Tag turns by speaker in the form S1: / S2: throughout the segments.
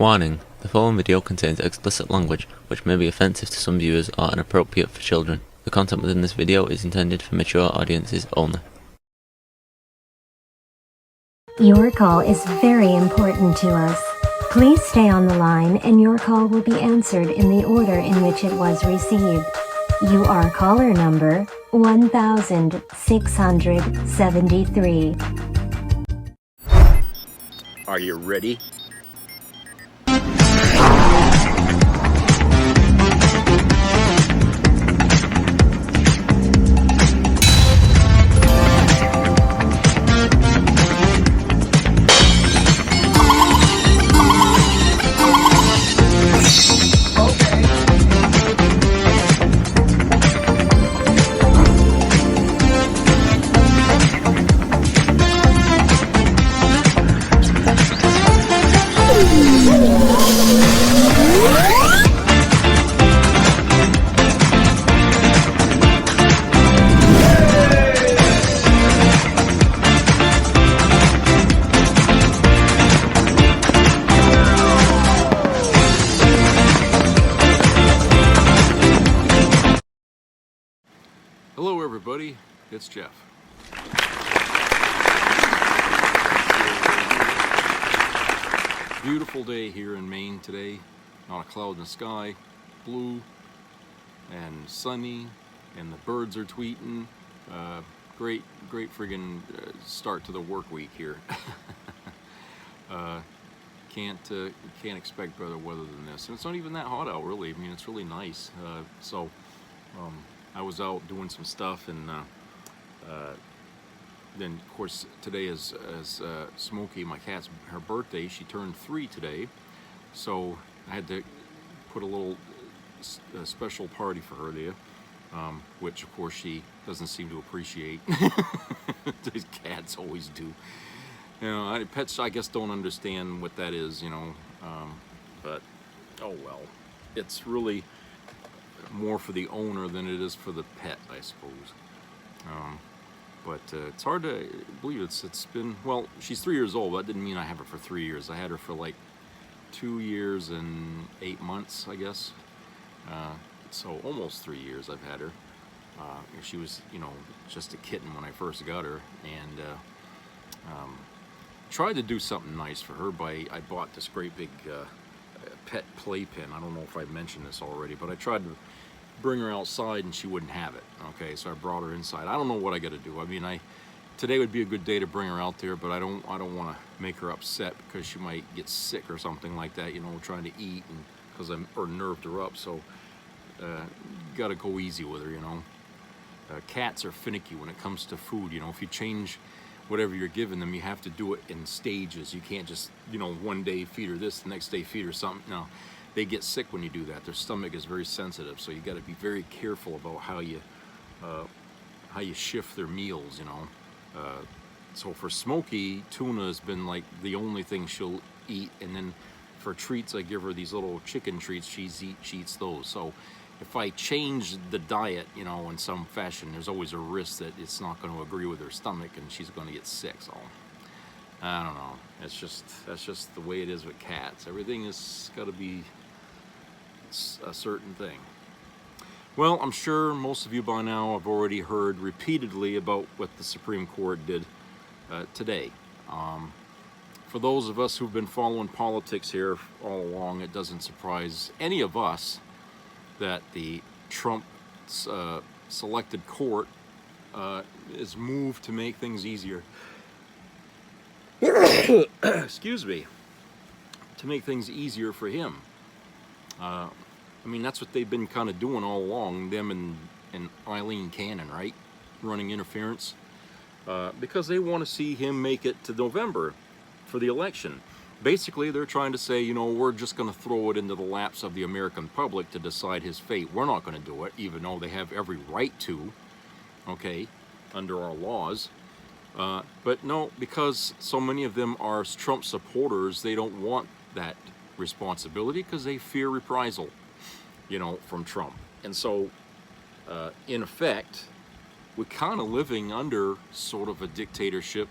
S1: Warning: the following video contains explicit language which may be offensive to some viewers or inappropriate for children. The content within this video is intended for mature audiences only.
S2: Your call is very important to us. Please stay on the line and your call will be answered in the order in which it was received. You are caller number 1673.
S3: Are you ready?
S4: Hello everybody, it's Jeff. Beautiful day here in Maine today. Not a cloud in the sky, blue and sunny, and the birds are tweeting. Great friggin' start to the work week here. Can't expect better weather than this. And it's not even that hot out really. I mean, it's really nice. I was out doing some stuff, and then of course today is Smokey, my cat's, her birthday. She turned 3 today, so I had to put a little special party for her there, which of course she doesn't seem to appreciate. These cats always do. You know, pets I guess don't understand what that is, you know, but oh well. It's really more for the owner than it is for the pet, I suppose. But it's hard to believe it's been, well, she's 3 years old. That didn't mean I have her for 3 years. I had her for like 2 years and 8 months, I guess. So almost 3 years I've had her. She was, you know, just a kitten when I first got her, and tried to do something nice for her I bought this great big pet playpen. I don't know if I mentioned this already, but I tried to bring her outside and she wouldn't have it. Okay, so I brought her inside. I don't know what I got to do. I mean, today would be a good day to bring her out there, but I don't want to make her upset because she might get sick or something like that, you know, trying to eat, and because or nerved her up. So got to go easy with her, you know. Cats are finicky when it comes to food. You know, if you change whatever you're giving them, you have to do it in stages. You can't just, you know, one day feed her this, the next day feed her something. No, they get sick when you do that. Their stomach is very sensitive, so you got to be very careful about how you shift their meals, you know. So for Smokey, tuna has been like the only thing she'll eat, and then for treats I give her these little chicken treats. She eats those. So if I change the diet, you know, in some fashion, there's always a risk that it's not going to agree with her stomach and she's going to get sick. So I don't know. That's just the way it is with cats. Everything has got to be a certain thing. Well, I'm sure most of you by now have already heard repeatedly about what the Supreme Court did today. For those of us who've been following politics here all along, it doesn't surprise any of us that the Trump selected court is moved to make things easier. Excuse me. To make things easier for him. I mean, that's what they've been kind of doing all along, them and Eileen Cannon, right? Running interference. Because they want to see him make it to November for the election. Basically, they're trying to say, you know, we're just going to throw it into the laps of the American public to decide his fate. We're not going to do it, even though they have every right to, okay, under our laws. But no, because so many of them are Trump supporters, they don't want that responsibility because they fear reprisal, you know, from Trump. And so, in effect, we're kind of living under sort of a dictatorship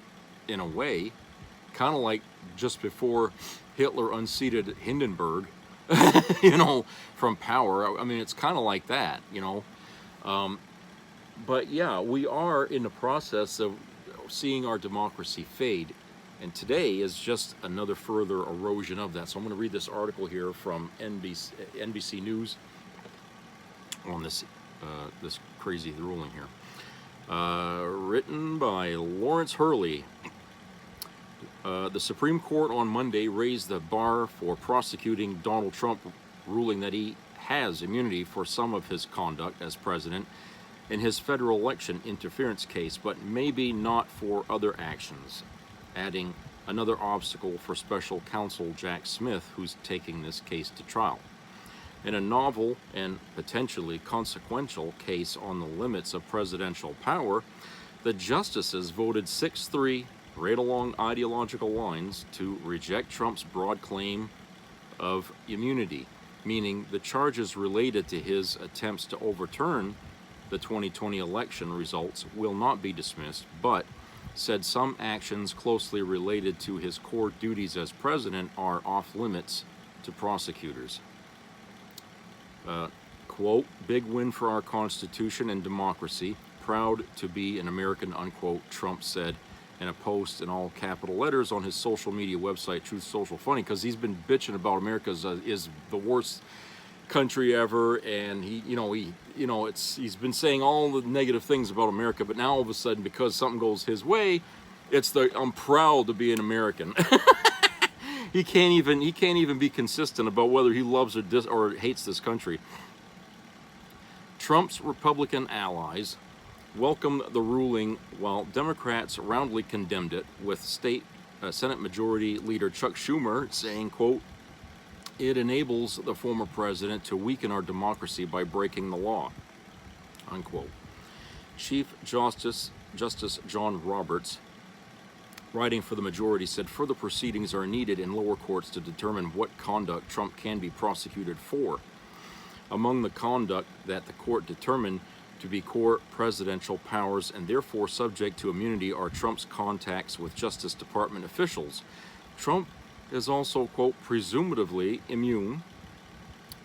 S4: in a way, kind of like just before Hitler unseated Hindenburg, from power. I mean, it's kind of like that, But yeah, we are in the process of seeing our democracy fade. And today is just another further erosion of that. So I'm going to read this article here from NBC News on this crazy ruling here. Written by Lawrence Hurley. The Supreme Court on Monday raised the bar for prosecuting Donald Trump, ruling that he has immunity for some of his conduct as president in his federal election interference case, but maybe not for other actions, adding another obstacle for special counsel Jack Smith, who's taking this case to trial. In a novel and potentially consequential case on the limits of presidential power, the justices voted 6-3, right along ideological lines, to reject Trump's broad claim of immunity, meaning the charges related to his attempts to overturn the 2020 election results will not be dismissed, but said some actions closely related to his core duties as president are off limits to prosecutors. Quote, big win for our Constitution and democracy, proud to be an American, unquote, Trump said in a post in all capital letters on his social media website, Truth Social. Funny, because he's been bitching about America is the worst country ever, and he's been saying all the negative things about America, but now all of a sudden, because something goes his way, I'm proud to be an American. He can't even be consistent about whether he loves or hates this country. Trump's Republican allies welcomed the ruling, while Democrats roundly condemned it, with Senate Majority Leader Chuck Schumer saying, quote, it enables the former president to weaken our democracy by breaking the law, unquote. Chief Justice John Roberts, writing for the majority, said further proceedings are needed in lower courts to determine what conduct Trump can be prosecuted for. Among the conduct that the court determined to be core presidential powers and therefore subject to immunity are Trump's contacts with Justice Department officials. Trump is also, quote, presumably immune,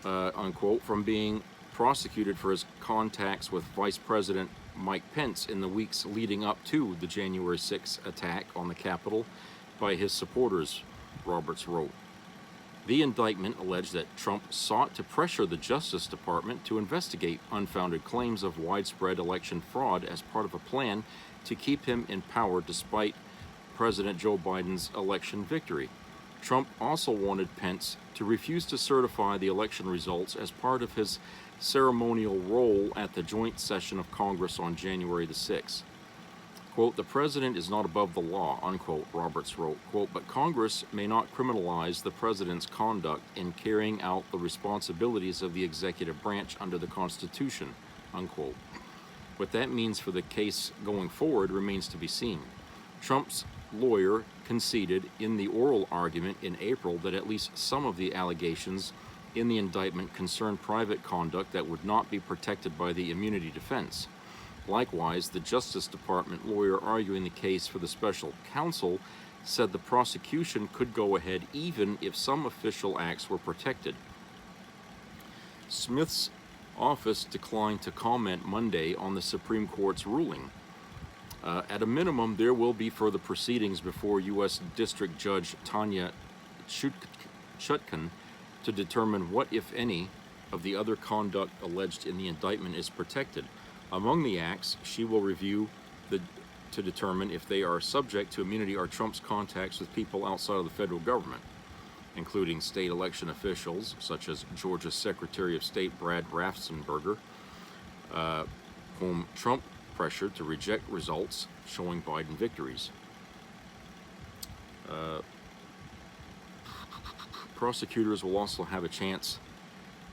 S4: unquote, from being prosecuted for his contacts with Vice President Mike Pence in the weeks leading up to the January 6th attack on the Capitol by his supporters, Roberts wrote. The indictment alleged that Trump sought to pressure the Justice Department to investigate unfounded claims of widespread election fraud as part of a plan to keep him in power despite President Joe Biden's election victory. Trump also wanted Pence to refuse to certify the election results as part of his ceremonial role at the joint session of Congress on January the 6th. Quote, the president is not above the law, unquote, Roberts wrote, quote, but Congress may not criminalize the president's conduct in carrying out the responsibilities of the executive branch under the Constitution, unquote. What that means for the case going forward remains to be seen. Trump's lawyer conceded in the oral argument in April that at least some of the allegations in the indictment concerned private conduct that would not be protected by the immunity defense. Likewise, the Justice Department lawyer arguing the case for the special counsel said the prosecution could go ahead even if some official acts were protected. Smith's office declined to comment Monday on the Supreme Court's ruling. At a minimum, there will be further proceedings before U.S. District Judge Tanya Chutkan to determine what, if any, of the other conduct alleged in the indictment is protected. Among the acts she will review to determine if they are subject to immunity are Trump's contacts with people outside of the federal government, including state election officials such as Georgia's Secretary of State Brad Raffensperger, whom Trump pressured to reject results showing Biden victories. Prosecutors will also have a chance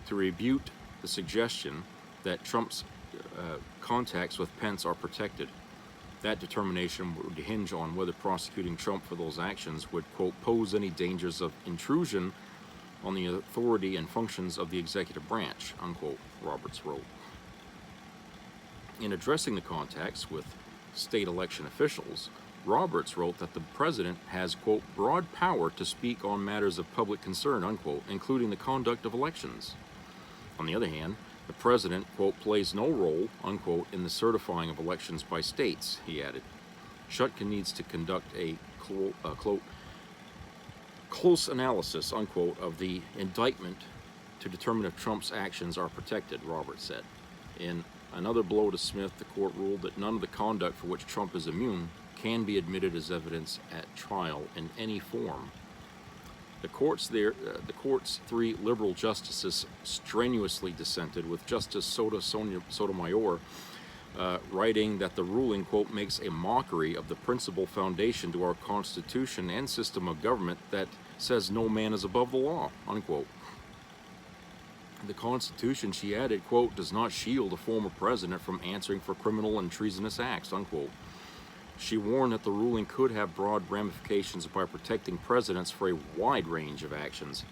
S4: to rebut the suggestion that Trump's contacts with Pence are protected. That determination would hinge on whether prosecuting Trump for those actions would, quote, pose any dangers of intrusion on the authority and functions of the executive branch, unquote, Roberts wrote. In addressing the contacts with state election officials, Roberts wrote that the president has, quote, broad power to speak on matters of public concern, unquote, including the conduct of elections. On the other hand, the president, quote, plays no role, unquote, in the certifying of elections by states, he added. Schutkin needs to conduct a, quote, close analysis, unquote, of the indictment to determine if Trump's actions are protected, Roberts said. In another blow to Smith, the court ruled that none of the conduct for which Trump is immune can be admitted as evidence at trial in any form. The court's three liberal justices strenuously dissented, with Justice Sotomayor writing that the ruling, quote, makes a mockery of the principal foundation to our Constitution and system of government that says no man is above the law, unquote. The Constitution, she added, quote, does not shield a former president from answering for criminal and treasonous acts, unquote. She warned that the ruling could have broad ramifications by protecting presidents for a wide range of actions.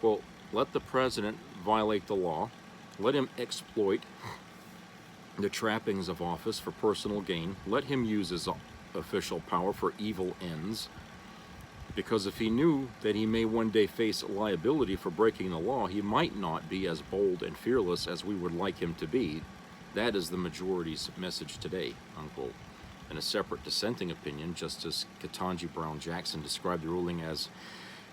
S4: Quote, let the president violate the law, let him exploit the trappings of office for personal gain, let him use his official power for evil ends, because if he knew that he may one day face liability for breaking the law, he might not be as bold and fearless as we would like him to be. That is the majority's message today, unquote. In a separate dissenting opinion, Justice Ketanji Brown Jackson described the ruling as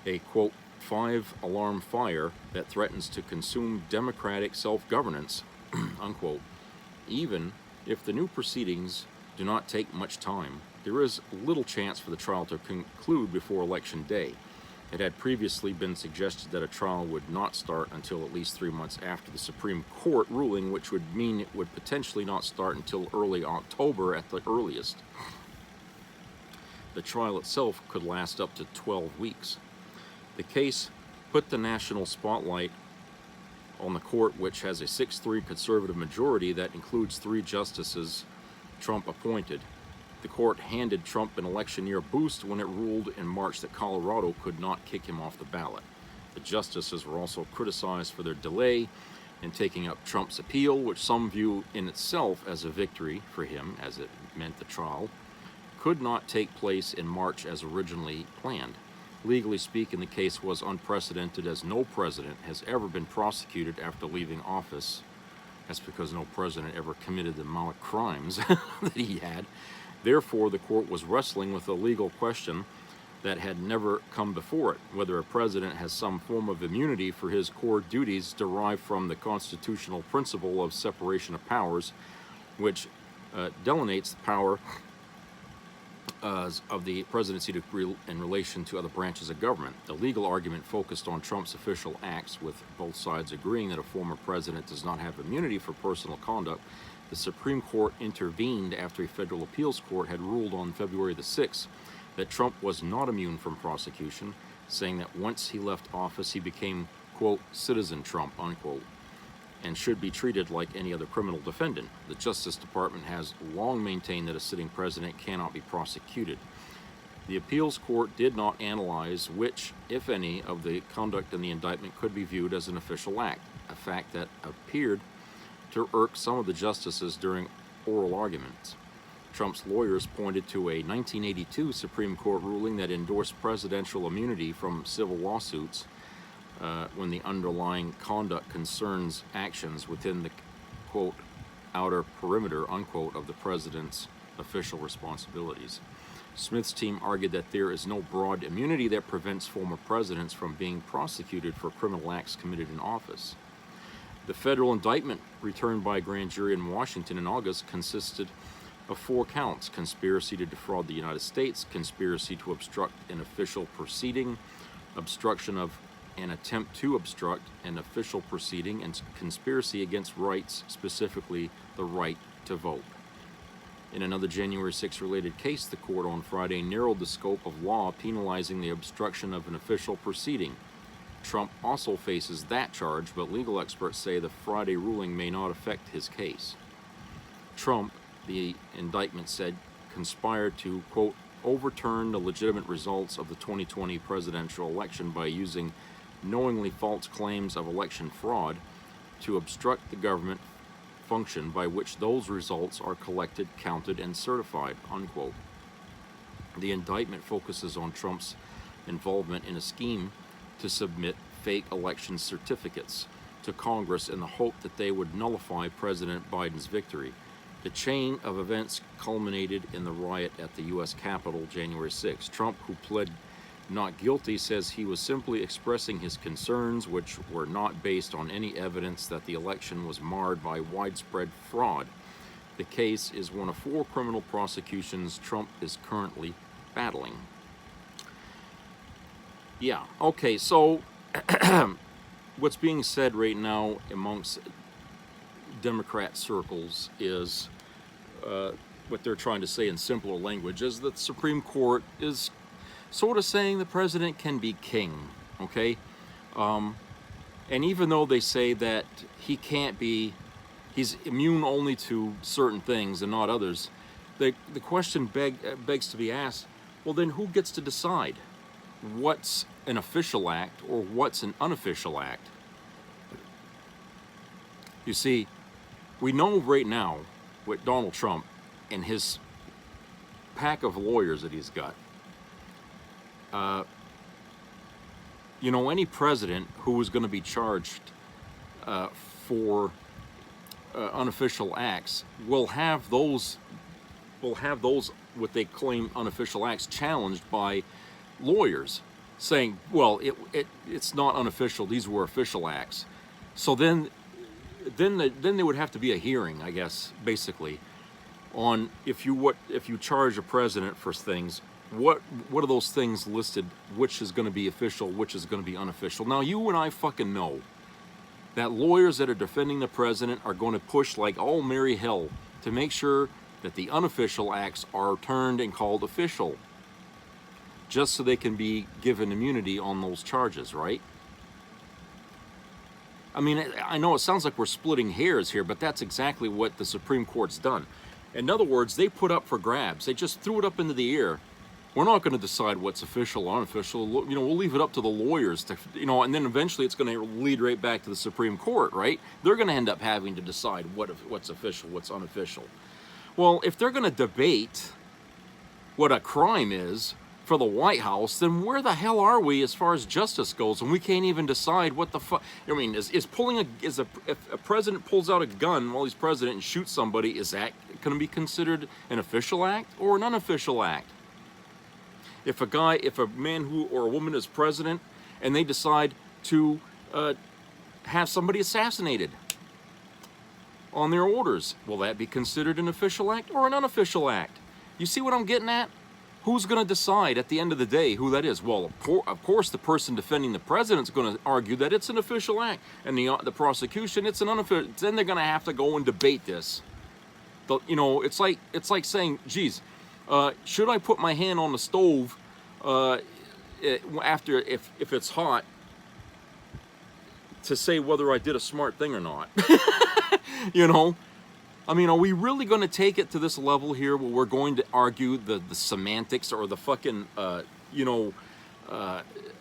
S4: a, quote, 5-alarm fire that threatens to consume democratic self-governance, unquote. Even if the new proceedings do not take much time, there is little chance for the trial to conclude before Election Day. It had previously been suggested that a trial would not start until at least 3 months after the Supreme Court ruling, which would mean it would potentially not start until early October at the earliest. The trial itself could last up to 12 weeks. The case put the national spotlight on the court, which has a 6-3 conservative majority that includes 3 justices Trump appointed. The court handed Trump an election year boost when it ruled in March that Colorado could not kick him off the ballot. The justices were also criticized for their delay in taking up Trump's appeal, which some view in itself as a victory for him, as it meant the trial could not take place in March as originally planned. Legally speaking, the case was unprecedented, as no president has ever been prosecuted after leaving office. That's because no president ever committed the amount of crimes that he had. Therefore, the court was wrestling with a legal question that had never come before it, whether a president has some form of immunity for his core duties derived from the constitutional principle of separation of powers, which delineates the power of the presidency in relation to other branches of government. The legal argument focused on Trump's official acts, with both sides agreeing that a former president does not have immunity for personal conduct. The Supreme Court intervened after a federal appeals court had ruled on February the 6th that Trump was not immune from prosecution, saying that once he left office, he became, quote, citizen Trump, unquote, and should be treated like any other criminal defendant. The Justice Department has long maintained that a sitting president cannot be prosecuted. The appeals court did not analyze which, if any, of the conduct in the indictment could be viewed as an official act, a fact that appeared to irk some of the justices during oral arguments. Trump's lawyers pointed to a 1982 Supreme Court ruling that endorsed presidential immunity from civil lawsuits when the underlying conduct concerns actions within the, quote, outer perimeter, unquote, of the president's official responsibilities. Smith's team argued that there is no broad immunity that prevents former presidents from being prosecuted for criminal acts committed in office. The federal indictment returned by a grand jury in Washington in August consisted of 4 counts: conspiracy to defraud the United States, conspiracy to obstruct an official proceeding, obstruction of an attempt to obstruct an official proceeding, and conspiracy against rights, specifically the right to vote. In another January 6 related case, the court on Friday narrowed the scope of law penalizing the obstruction of an official proceeding. Trump also faces that charge, but legal experts say the Friday ruling may not affect his case. Trump, the indictment said, conspired to, quote, overturn the legitimate results of the 2020 presidential election by using knowingly false claims of election fraud to obstruct the government function by which those results are collected, counted, and certified, unquote. The indictment focuses on Trump's involvement in a scheme to submit fake election certificates to Congress in the hope that they would nullify President Biden's victory. The chain of events culminated in the riot at the U.S. Capitol January 6. Trump, who pled not guilty, says he was simply expressing his concerns, which were not based on any evidence that the election was marred by widespread fraud. The case is one of 4 criminal prosecutions Trump is currently battling. Yeah, okay, so what's being said right now amongst Democrat circles is what they're trying to say in simpler language is that the Supreme Court is sort of saying the president can be king, okay? And even though they say that he can't be, he's immune only to certain things and not others, the question begs to be asked, well then who gets to decide what's an official act or what's an unofficial act? You see, we know right now with Donald Trump and his pack of lawyers that he's got, you know, any president who is going to be charged for unofficial acts will have those what they claim unofficial acts challenged by lawyers, saying, well, it's not unofficial; these were official acts. So then there would have to be a hearing, I guess, basically, on if you charge a president for things. What are those things listed? Which is going to be official? Which is going to be unofficial? Now, you and I fucking know that lawyers that are defending the president are going to push like all merry hell to make sure that the unofficial acts are turned and called official, just so they can be given immunity on those charges, right? I mean, I know it sounds like we're splitting hairs here, but that's exactly what the Supreme Court's done. In other words, they put up for grabs. They just threw it up into the air. We're not going to decide what's official or unofficial. You know, we'll leave it up to the lawyers to, you know, and then eventually it's going to lead right back to the Supreme Court, right? They're going to end up having to decide what's official, what's unofficial. Well, if they're going to debate what a crime is for the White House, then where the hell are we as far as justice goes? And we can't even decide what the fuck. I mean, if a president pulls out a gun while he's president and shoots somebody, is that going to be considered an official act or an unofficial act? If a man or a woman is president and they decide to have somebody assassinated on their orders, will that be considered an official act or an unofficial act? You see what I'm getting at? Who's going to decide at the end of the day who that is? Well, of course, the person defending the president's going to argue that it's an official act, and the prosecution, it's an unofficial. Then they're going to have to go and debate this. You know, it's like saying, geez, should I put my hand on the stove after if it's hot to say whether I did a smart thing or not? You know, I mean, are we really going to take it to this level here where we're going to argue the semantics or the fucking you know,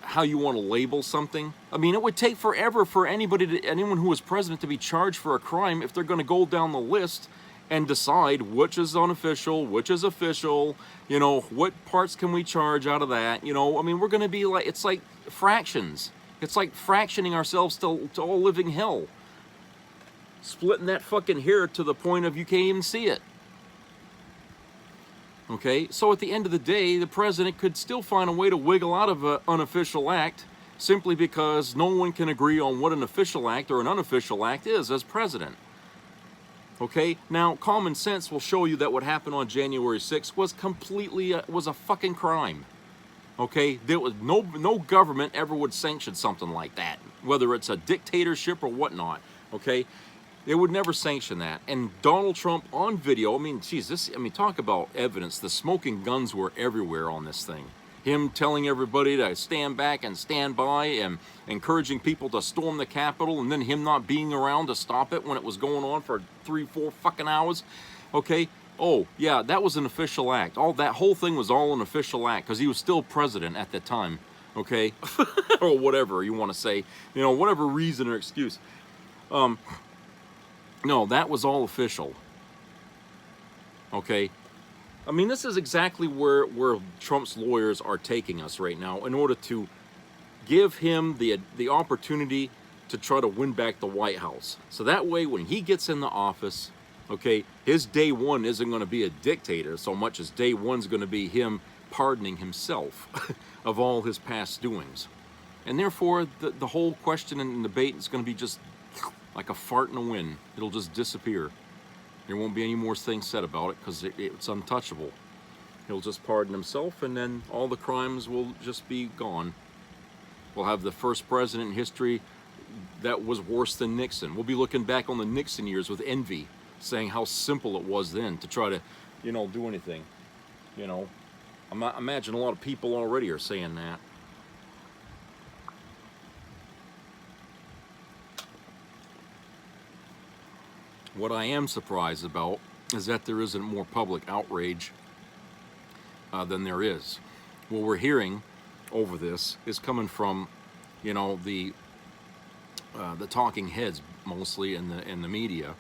S4: how you want to label something? I mean, it would take forever for anyone who was president to be charged for a crime if they're going to go down the list and decide which is unofficial, which is official, you know, what parts can we charge out of that, you know? I mean, we're going to be like, it's like fractions. It's like fractioning ourselves to all living hell. Splitting that fucking hair to the point of you can't even see it. Okay, so at the end of the day, the president could still find a way to wiggle out of an unofficial act simply because no one can agree on what an official act or an unofficial act is as president. Okay, now common sense will show you that what happened on January 6th was was a fucking crime. Okay, there was no government ever would sanction something like that, whether it's a dictatorship or whatnot. Okay, they would never sanction that. And Donald Trump on video, I mean, geez, talk about evidence. The smoking guns were everywhere on this thing. Him telling everybody to stand back and stand by and encouraging people to storm the Capitol, and then him not being around to stop it when it was going on for 3-4 fucking hours. Okay, oh yeah, that was an official act. That whole thing was all an official act because he was still president at the time. Okay, or whatever you want to say, you know, whatever reason or excuse. No, that was all official. Okay. I mean, this is exactly where Trump's lawyers are taking us right now in order to give him the opportunity to try to win back the White House. So that way, when he gets in the office, okay, his day one isn't going to be a dictator so much as day one's going to be him pardoning himself of all his past doings. And therefore, the whole question and debate is going to be just like a fart in the wind. It'll just disappear. There won't be any more things said about it because it's untouchable. He'll just pardon himself, and then all the crimes will just be gone. We'll have the first president in history that was worse than Nixon. We'll be looking back on the Nixon years with envy, saying how simple it was then to try to, do anything. I imagine a lot of people already are saying that. What I am surprised about is that there isn't more public outrage than there is. What we're hearing over this is coming from, the talking heads mostly in the media,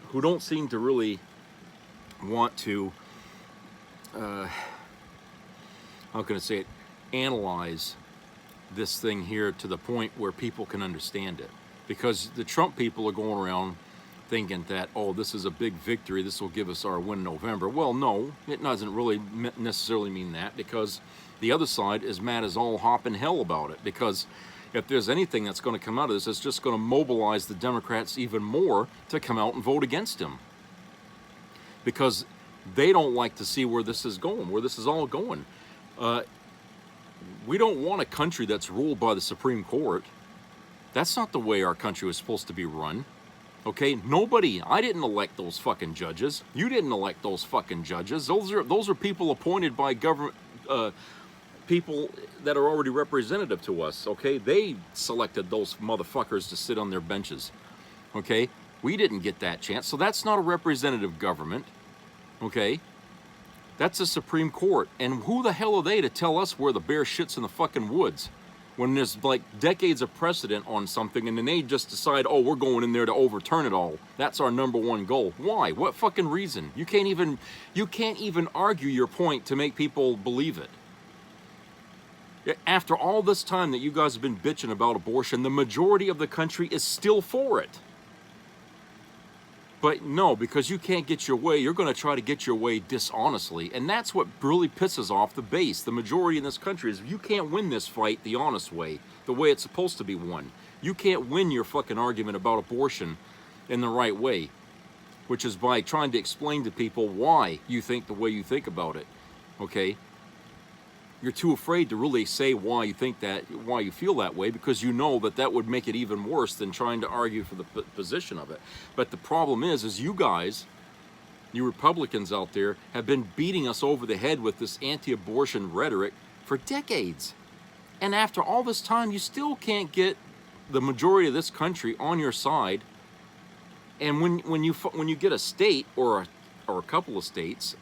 S4: who don't seem to really want to, how can I say it, analyze this thing here to the point where people can understand it. Because the Trump people are going around thinking that, oh, this is a big victory, this will give us our win in November. Well, no, it doesn't really necessarily mean that, because the other side is mad as all hop in hell about it. Because if there's anything that's going to come out of this, it's just going to mobilize the Democrats even more to come out and vote against him. Because they don't like to see where this is going, where this is all going. We don't want a country that's ruled by the Supreme Court. That's not the way our country was supposed to be run. Okay, I didn't elect those fucking judges. You didn't elect those fucking judges. Those are people appointed by government, people that are already representative to us. Okay, they selected those motherfuckers to sit on their benches. Okay, we didn't get that chance, so that's not a representative government. Okay, that's the Supreme Court, and who the hell are they to tell us where the bear shits in the fucking woods? When there's like decades of precedent on something, and then they just decide, oh, we're going in there to overturn it all. That's our number one goal. Why? What fucking reason? You can't even argue your point to make people believe it. After all this time that you guys have been bitching about abortion, the majority of the country is still for it. But no, because you can't get your way, you're going to try to get your way dishonestly. And that's what really pisses off the base. The majority in this country is you can't win this fight the honest way, the way it's supposed to be won. You can't win your fucking argument about abortion in the right way, which is by trying to explain to people why you think the way you think about it. Okay? You're too afraid to really say why you think that, why you feel that way, because you know that would make it even worse than trying to argue for the position of it. But the problem is you guys, you Republicans out there, have been beating us over the head with this anti-abortion rhetoric for decades. And after all this time, you still can't get the majority of this country on your side. And when you get a state or a couple of states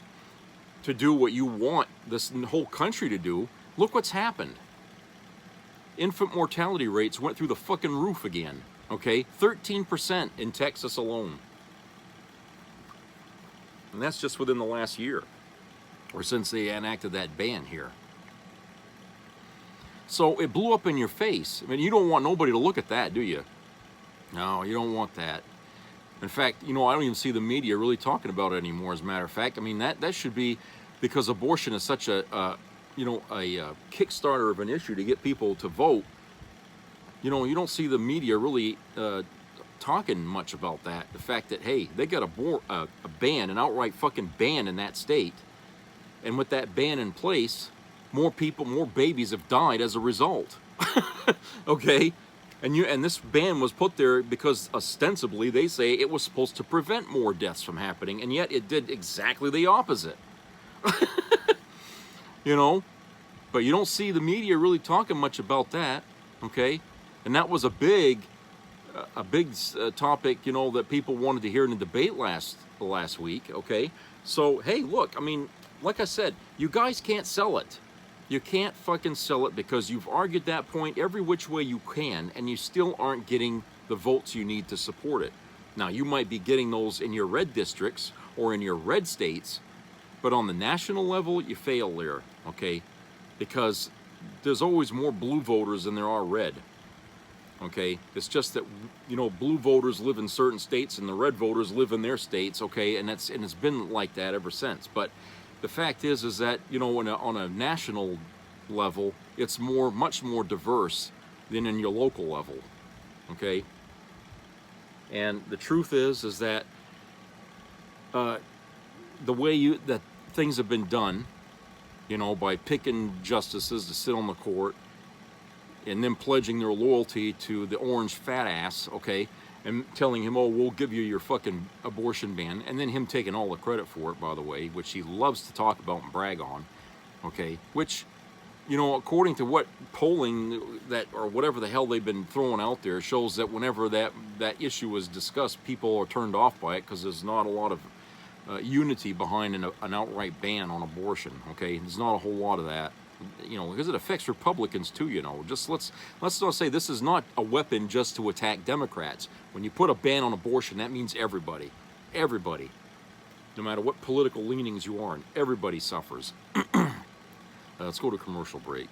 S4: to do what you want this whole country to do, look what's happened. Infant mortality rates went through the fucking roof again, okay? 13% in Texas alone. And that's just within the last year, or since they enacted that ban here. So it blew up in your face. I mean, you don't want nobody to look at that, do you? No, you don't want that. In fact, I don't even see the media really talking about it anymore, as a matter of fact. I mean, that should be, because abortion is such a kickstarter of an issue to get people to vote. You don't see the media really talking much about that. The fact that, hey, they got a ban, an outright fucking ban in that state. And with that ban in place, more babies have died as a result. Okay? And this ban was put there because ostensibly they say it was supposed to prevent more deaths from happening, and yet it did exactly the opposite. But you don't see the media really talking much about that, okay? And that was a big topic, that people wanted to hear in the debate last week, okay? So, hey, look, I mean, like I said, you guys can't sell it. You can't fucking sell it because you've argued that point every which way you can, and you still aren't getting the votes you need to support it. Now, you might be getting those in your red districts, or in your red states, but on the national level, you fail there, okay? Because there's always more blue voters than there are red, okay? It's just that, you know, blue voters live in certain states and the red voters live in their states, okay? And it's been like that ever since. But the fact is that, you know, on a national level, it's much more diverse than in your local level, okay? And the truth is that the way that things have been done, you know, by picking justices to sit on the court and then pledging their loyalty to the orange fat ass, okay, and telling him, oh, we'll give you your fucking abortion ban, and then him taking all the credit for it, by the way, which he loves to talk about and brag on, okay, which, you know, according to what polling that, or whatever the hell they've been throwing out there, shows that whenever that issue is discussed, people are turned off by it because there's not a lot of unity behind an outright ban on abortion, okay? There's not a whole lot of that, you know, because it affects Republicans too, you know. Just let's not say this is not a weapon just to attack Democrats. When you put a ban on abortion, that means everybody, no matter what political leanings you are in, everybody suffers. Let's go to commercial break.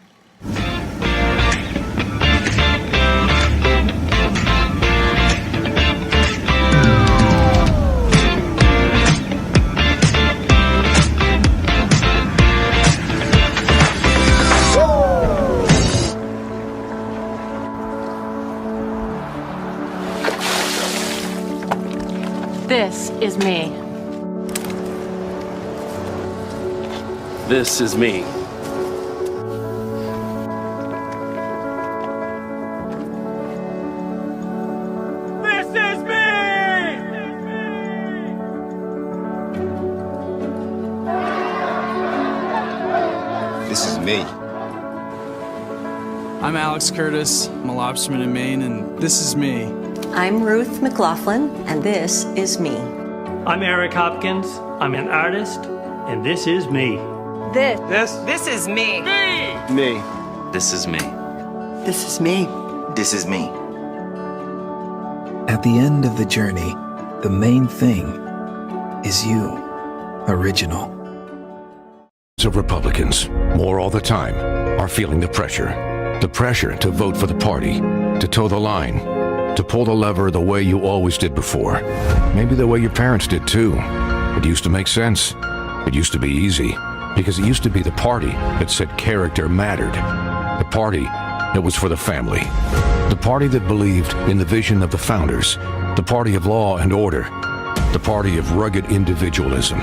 S5: This is me.
S3: This is me.
S6: This is me.
S7: I'm Alex Curtis. I'm a lobsterman in Maine, and this is me.
S8: I'm Ruth McLaughlin, and this is me.
S9: I'm Eric Hopkins. I'm an artist, and this is me.
S10: This is me.
S6: Me.
S3: This is me.
S8: This is me.
S6: This is me.
S11: At the end of the journey, the main thing is you. Original.
S12: Of Republicans, more all the time, are feeling the pressure to vote for the party, to toe the line, to pull the lever the way you always did before. Maybe the way your parents did too. It used to make sense. It used to be easy, because it used to be the party that said character mattered. The party that was for the family. The party that believed in the vision of the founders. The party of law and order. The party of rugged individualism.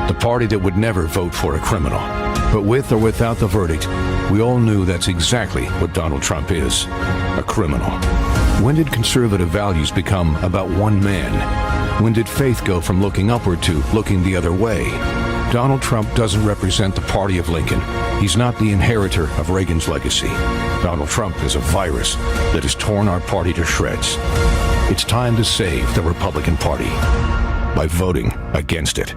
S12: The party that would never vote for a criminal. But with or without the verdict, we all knew that's exactly what Donald Trump is, a criminal. When did conservative values become about one man? When did faith go from looking upward to looking the other way? Donald Trump doesn't represent the party of Lincoln. He's not the inheritor of Reagan's legacy. Donald Trump is a virus that has torn our party to shreds. It's time to save the Republican Party by voting against it.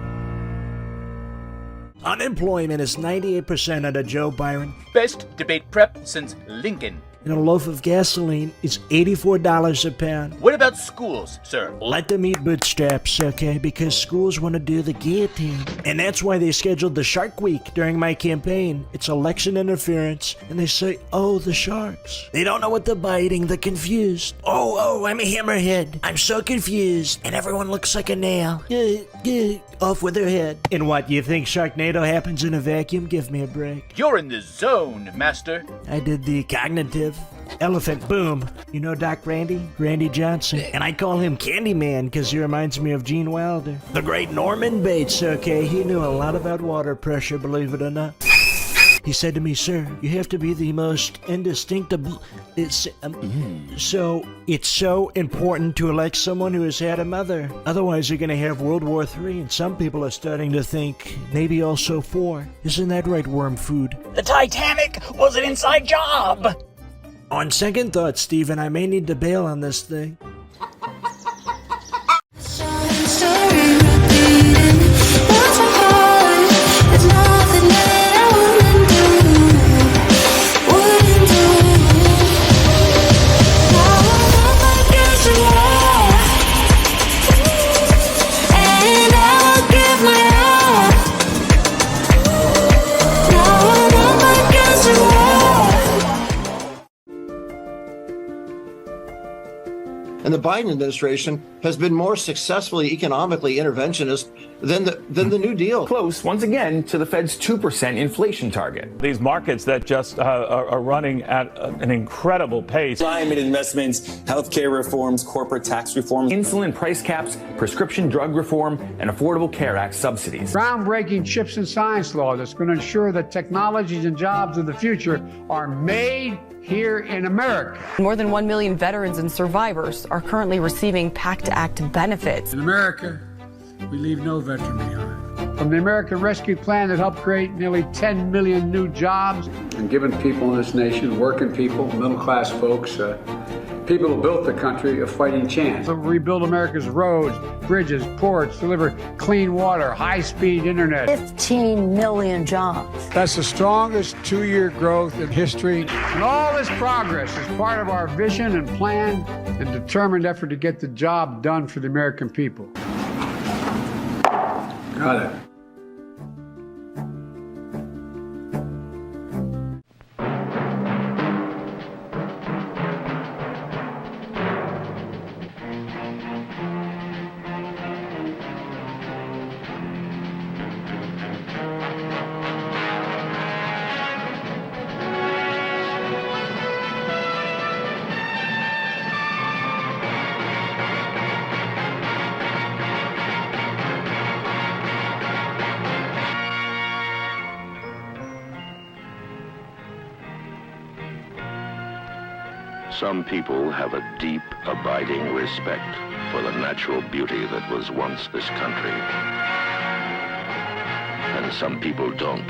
S13: Unemployment is 98% under Joe Biden.
S14: Best debate prep since Lincoln.
S13: And a loaf of gasoline is $84 a pound.
S14: What about schools, sir?
S13: Let them eat bootstraps, okay? Because schools want to do the guillotine. And that's why they scheduled the Shark Week during my campaign. It's election interference. And they say, oh, the sharks. They don't know what they're biting. They're confused. Oh, I'm a hammerhead. I'm so confused. And everyone looks like a nail. Off with their head. And what, you think Sharknado happens in a vacuum? Give me a break.
S14: You're in the zone, master.
S13: I did the cognitive. Elephant boom. You know Doc Randy Johnson, and I call him Candyman because he reminds me of Gene Wilder. The great Norman Bates, okay, he knew a lot about water pressure, believe it or not. He said to me, sir, you have to be the most indistinctable. So it's so important to elect someone who has had a mother. Otherwise, you're going to have World War III, and some people are starting to think maybe also 4. Isn't that right, worm food?
S10: The Titanic was an inside job.
S13: On second thought, Stephen, I may need to bail on this thing.
S15: And I'll And the Biden administration has been more successfully economically interventionist than the New Deal.
S16: Close, once again, to the Fed's 2% inflation target.
S17: These markets that just are running at an incredible pace.
S18: Climate investments, healthcare reforms, corporate tax reform,
S16: insulin price caps, prescription drug reform, and Affordable Care Act subsidies.
S19: Groundbreaking chips and science law that's going to ensure that technologies and jobs of the future are made here in America.
S20: More than 1 million veterans and survivors are currently receiving PACT Act benefits.
S19: In America, we leave no veteran behind. From the American Rescue Plan that helped create nearly 10 million new jobs. And given people in this nation, working people, middle-class folks, people who built the country, a fighting chance. We'll rebuild America's roads, bridges, ports, deliver clean water, high-speed internet.
S21: 15 million jobs.
S19: That's the strongest two-year growth in history. And all this progress is part of our vision and plan and determined effort to get the job done for the American people. Got it.
S12: Some people have a deep, abiding respect for the natural beauty that was once this country. And some people don't.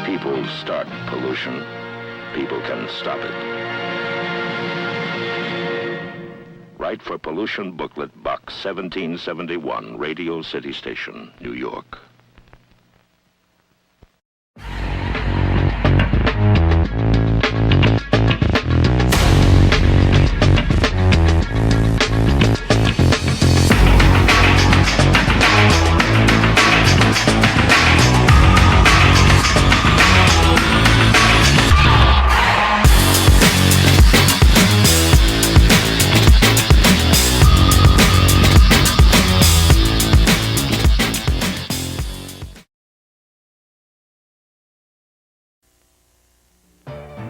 S12: People start pollution. People can stop it. Write for Pollution Booklet, Box 1771, Radio City Station, New York.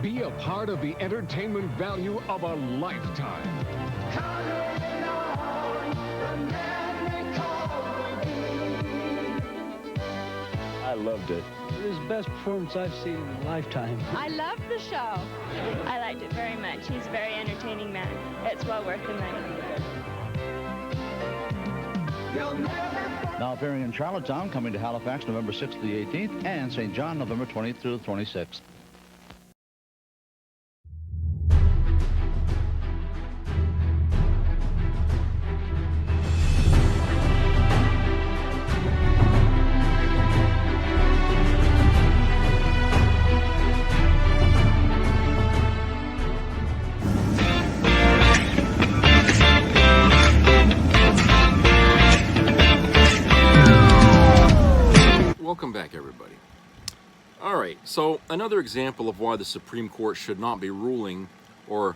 S22: Be a part of the entertainment value of a lifetime.
S23: I loved it. It was the best performance I've seen in a lifetime.
S24: I loved the show. I liked it very much. He's a very entertaining man. It's well worth the money.
S25: Now appearing in Charlottetown, coming to Halifax November 6th to the 18th, and St. John November 20th through the 26th.
S4: Welcome back, everybody. All right, so another example of why the Supreme Court should not be ruling or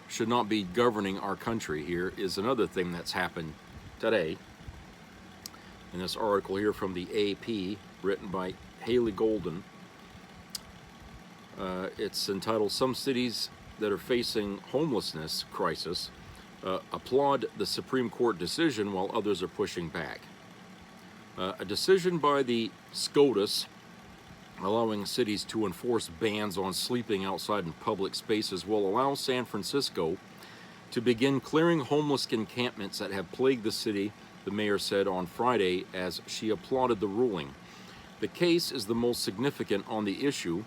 S4: should not be governing our country here is another thing that's happened today. In this article here from the AP, written by Haley Golden, it's entitled, "Some Cities That Are Facing Homelessness Crisis Applaud the Supreme Court Decision While Others Are Pushing Back." A decision by the SCOTUS allowing cities to enforce bans on sleeping outside in public spaces will allow San Francisco to begin clearing homeless encampments that have plagued the city, the mayor said on Friday as she applauded the ruling. The case is the most significant on the issue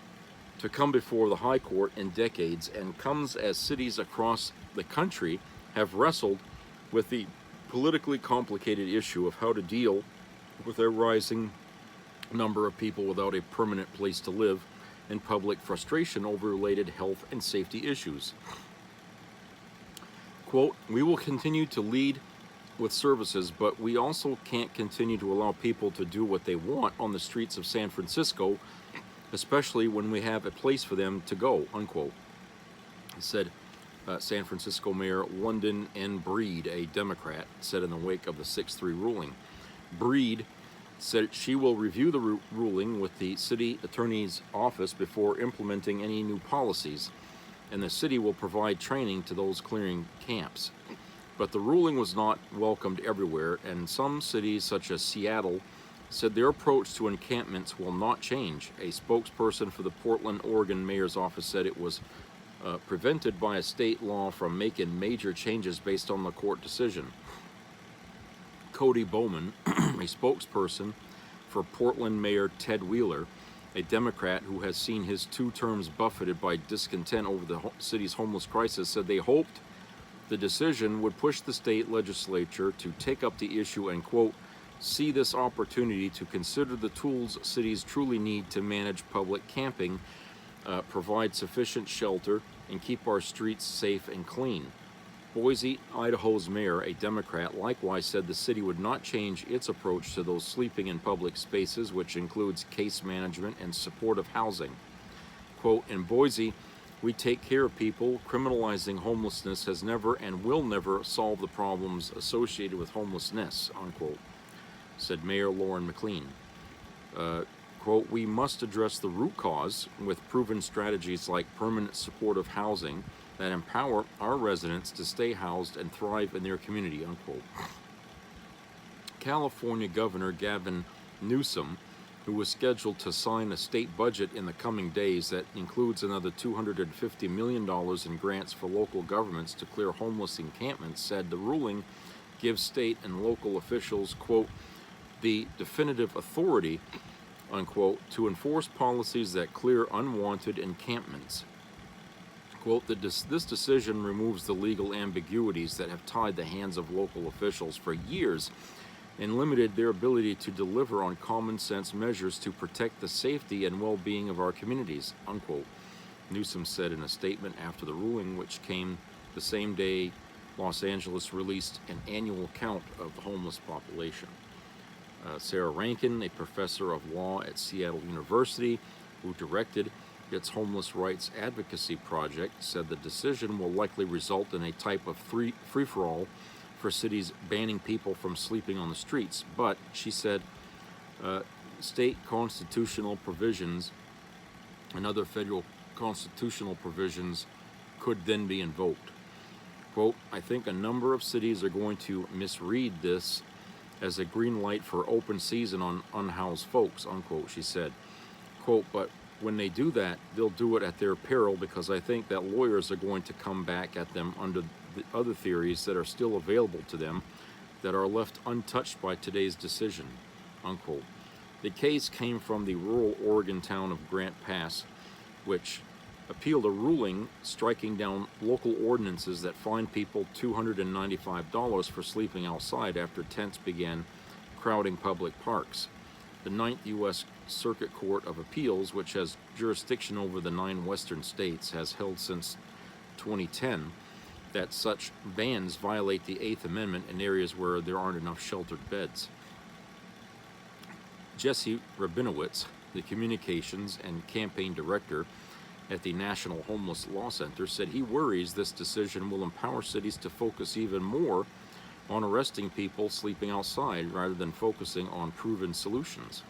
S4: to come before the High Court in decades and comes as cities across the country have wrestled with the politically complicated issue of how to deal with a rising number of people without a permanent place to live and public frustration over related health and safety issues. Quote, "We will continue to lead with services, but we also can't continue to allow people to do what they want on the streets of San Francisco, especially when we have a place for them to go," unquote. He said, San Francisco Mayor London N. Breed, a Democrat, said in the wake of the 6-3 ruling. Breed said she will review the ruling with the city attorney's office before implementing any new policies, and the city will provide training to those clearing camps. But the ruling was not welcomed everywhere, and some cities, such as Seattle, said their approach to encampments will not change. A spokesperson for the Portland, Oregon mayor's office said it was prevented by a state law from making major changes based on the court decision. Cody Bowman, a spokesperson for Portland Mayor Ted Wheeler, a Democrat who has seen his 2 terms buffeted by discontent over the city's homeless crisis, said they hoped the decision would push the state legislature to take up the issue and, quote, see this opportunity to consider the tools cities truly need to manage public camping, provide sufficient shelter, and keep our streets safe and clean. Boise, Idaho's mayor, a Democrat, likewise said the city would not change its approach to those sleeping in public spaces, which includes case management and supportive housing. Quote, in Boise, we take care of people. Criminalizing homelessness has never and will never solve the problems associated with homelessness, unquote, said Mayor Lauren McLean. Quote, we must address the root cause with proven strategies like permanent supportive housing that empower our residents to stay housed and thrive in their community, unquote. California Governor Gavin Newsom, who was scheduled to sign a state budget in the coming days that includes another $250 million in grants for local governments to clear homeless encampments, said the ruling gives state and local officials, quote, the definitive authority, unquote, to enforce policies that clear unwanted encampments. Quote, this decision removes the legal ambiguities that have tied the hands of local officials for years and limited their ability to deliver on common sense measures to protect the safety and well-being of our communities, unquote, Newsom said in a statement after the ruling, which came the same day Los Angeles released an annual count of the homeless population. Sarah Rankin, a professor of law at Seattle University, who directed its homeless rights advocacy project, said the decision will likely result in a type of free-for-all for cities banning people from sleeping on the streets. But, she said, state constitutional provisions and other federal constitutional provisions could then be invoked. Quote, I think a number of cities are going to misread this as a green light for open season on unhoused folks, unquote, she said. Quote, but when they do that, they'll do it at their peril because I think that lawyers are going to come back at them under the other theories that are still available to them that are left untouched by today's decision, unquote. The case came from the rural Oregon town of Grant Pass, which appealed a ruling striking down local ordinances that fined people $295 for sleeping outside after tents began crowding public parks. The Ninth U.S. Circuit Court of Appeals, which has jurisdiction over the 9 western states, has held since 2010 that such bans violate the Eighth Amendment in areas where there aren't enough sheltered beds. Jesse Rabinowitz, the communications and campaign director at the National Homeless Law Center, said he worries this decision will empower cities to focus even more on arresting people sleeping outside rather than focusing on proven solutions.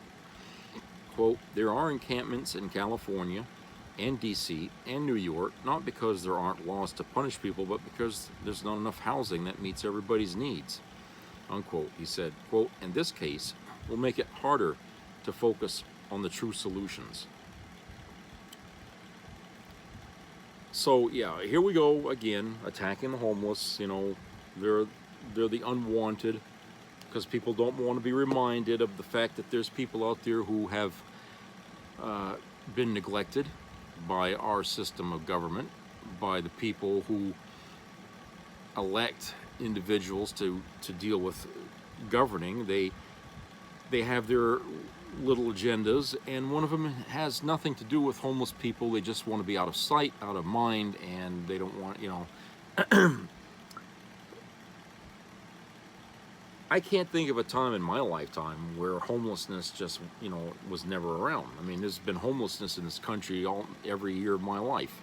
S4: Quote, there are encampments in California and D.C. and New York, not because there aren't laws to punish people, but because there's not enough housing that meets everybody's needs, unquote, he said. Quote, in this case, will make it harder to focus on the true solutions. So yeah, here we go again, attacking the homeless. You know, they're the unwanted, because people don't want to be reminded of the fact that there's people out there who have been neglected by our system of government, by the people who elect individuals to deal with governing. They have their little agendas, and one of them has nothing to do with homeless people. They just want to be out of sight, out of mind, and they don't want, you know. I can't think of a time in my lifetime where homelessness just, you know, was never around. I mean, there's been homelessness in this country every year of my life.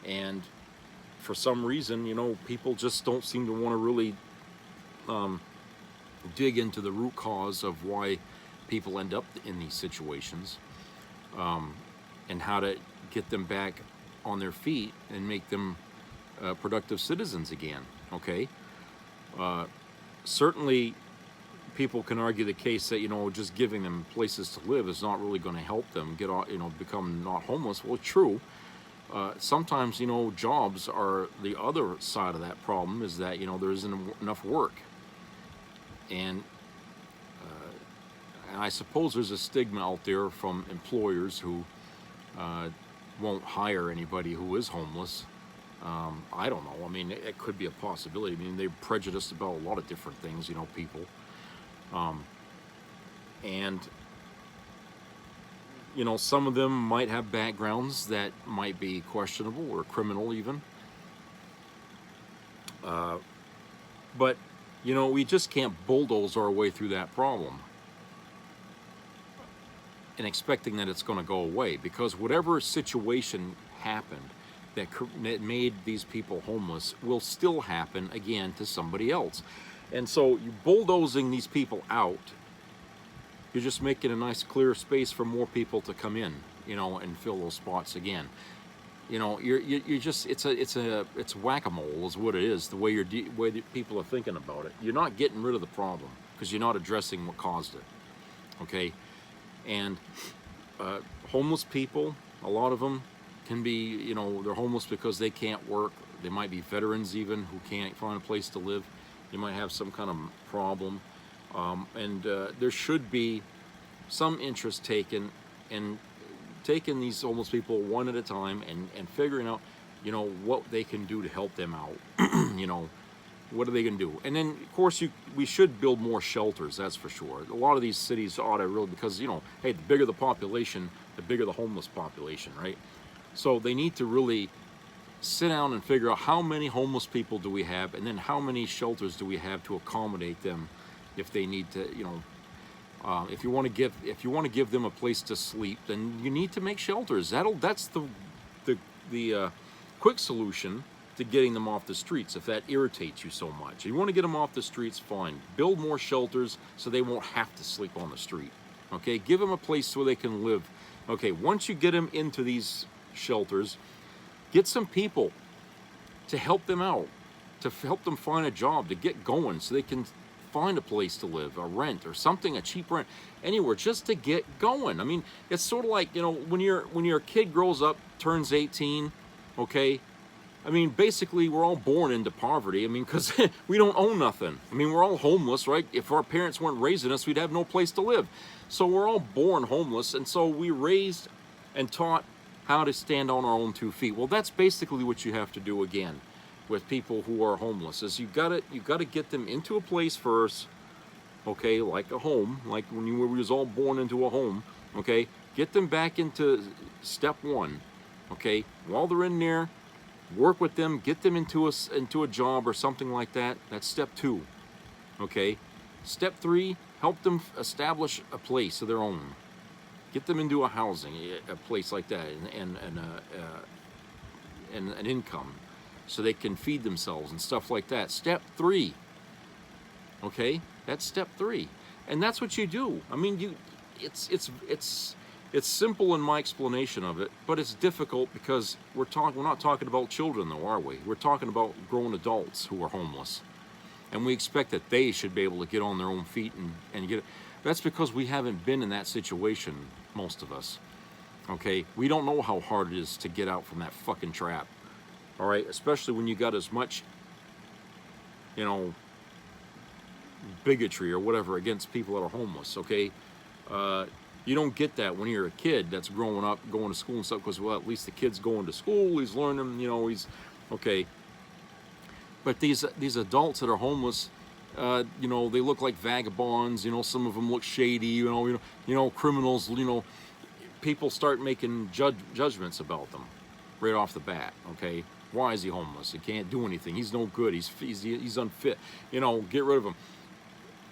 S4: And for some reason, you know, people just don't seem to want to really dig into the root cause of why people end up in these situations, and how to get them back on their feet and make them productive citizens again. Okay, certainly people can argue the case that, you know, just giving them places to live is not really going to help them get off, you know, become not homeless. Well, true. Sometimes, you know, jobs are the other side of that problem, is that, you know, there isn't enough work. And I suppose there's a stigma out there from employers who won't hire anybody who is homeless. I don't know. I mean, it could be a possibility. I mean, they're prejudiced about a lot of different things, you know, people. And you know, some of them might have backgrounds that might be questionable or criminal even. But, you know, we just can't bulldoze our way through that problem and expecting that it's going to go away, because whatever situation happened that made these people homeless will still happen again to somebody else. And so you bulldozing these people out, you're just making a nice clear space for more people to come in, you know, and fill those spots again. You know, you're just, it's whack-a-mole is what it is, the way way that people are thinking about it. You're not getting rid of the problem because you're not addressing what caused it. Okay, and homeless people, a lot of them can be, you know, they're homeless because they can't work. They might be veterans even who can't find a place to live. They might have some kind of problem. And there should be some interest taken in taking these homeless people one at a time and figuring out, you know, what they can do to help them out. You know, what are they going to do? And then, of course, we should build more shelters, that's for sure. A lot of these cities ought to really, because, you know, hey, the bigger the population, the bigger the homeless population, right? So they need to really sit down and figure out how many homeless people do we have, and then how many shelters do we have to accommodate them if they need to, you know, if you want to give them a place to sleep, then you need to make shelters. That's the quick solution to getting them off the streets, if that irritates you so much. If you want to get them off the streets, fine. Build more shelters so they won't have to sleep on the street. Okay, give them a place where they can live. Okay, once you get them into these shelters, get some people to help them out, to help them find a job, to get going so they can find a place to live, a rent or something, a cheap rent, anywhere, just to get going. I mean, it's sort of like, you know, when your kid grows up, turns 18, okay, I mean, basically we're all born into poverty. I mean, because we don't own nothing. I mean, we're all homeless, right? If our parents weren't raising us, we'd have no place to live. So we're all born homeless, and so we raised and taught how to stand on our own 2 feet. Well, that's basically what you have to do again with people who are homeless, is you gotta get them into a place first, okay, like a home, like when we was all born into a home, okay, get them back into step one, okay, while they're in there, work with them, get them into a job or something like that. That's step 2, okay. Step 3, help them establish a place of their own, get them into a place like that, and an income, so they can feed themselves and stuff like that. Step 3, okay, that's step 3, and that's what you do. I mean, it's simple in my explanation of it, but it's difficult because we're not talking about children, though, are we? We're talking about grown adults who are homeless, and we expect that they should be able to get on their own feet and get it. That's because we haven't been in that situation, most of us. Okay, we don't know how hard it is to get out from that fucking trap. All right, especially when you got as much, you know, bigotry or whatever against people that are homeless. Okay, you don't get that when you're a kid that's growing up, going to school and stuff, because, well, at least the kid's going to school, he's learning, you know, he's okay. But these adults that are homeless, you know, they look like vagabonds. You know, some of them look shady. You know, criminals. You know, people start making judgments about them right off the bat. Okay, why is he homeless? He can't do anything. He's no good. He's unfit. You know, get rid of him.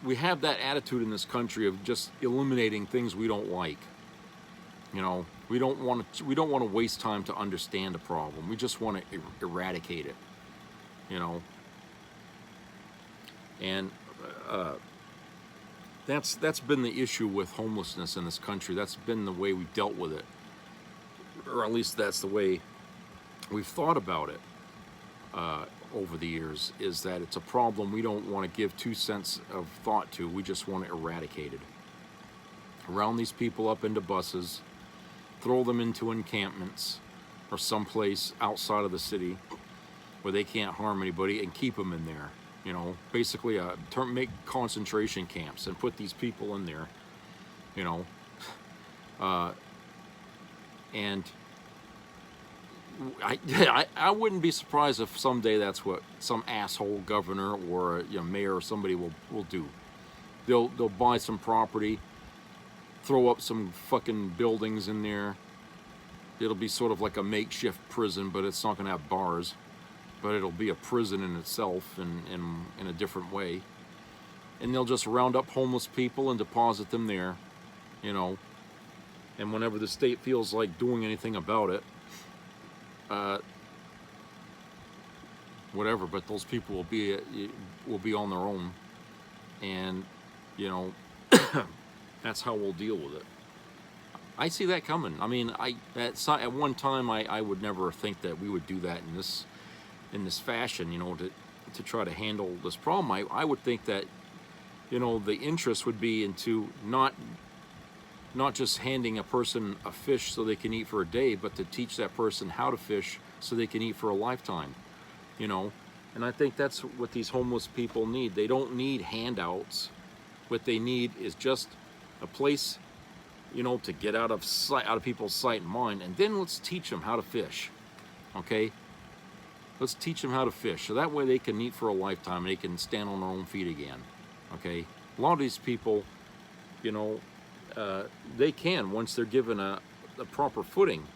S4: We have that attitude in this country of just eliminating things we don't like. You know, We don't want to waste time to understand the problem. We just want to eradicate it, you know. And that's been the issue with homelessness in this country. That's been the way we've dealt with it, or at least that's the way we've thought about it over the years, is that it's a problem we don't want to give 2 cents of thought to. We just want to eradicate it. Round these people up into buses, throw them into encampments or someplace outside of the city where they can't harm anybody, and keep them in there. You know, basically make concentration camps and put these people in there, you know. And I wouldn't be surprised if someday that's what some asshole governor or mayor or somebody will do. They'll buy some property, throw up some fucking buildings in there. It'll be sort of like a makeshift prison, but it's not going to have bars. But it'll be a prison in itself in a different way. And they'll just round up homeless people and deposit them there, you know. And whenever the state feels like doing anything about it, whatever, but those people will be on their own. And, you know, that's how we'll deal with it. I see that coming. I mean, at one time I would never think that we would do that in this fashion, you know, to try to handle this problem. I would think that, you know, the interest would be into not just handing a person a fish so they can eat for a day, but to teach that person how to fish so they can eat for a lifetime, you know. And I think that's what these homeless people need. They don't need handouts. What they need is just a place, you know, to get out of people's sight and mind, and then let's teach them how to fish, okay? Let's teach them how to fish, so that way they can eat for a lifetime and they can stand on their own feet again, okay? A lot of these people, you know, they can once they're given a proper footing.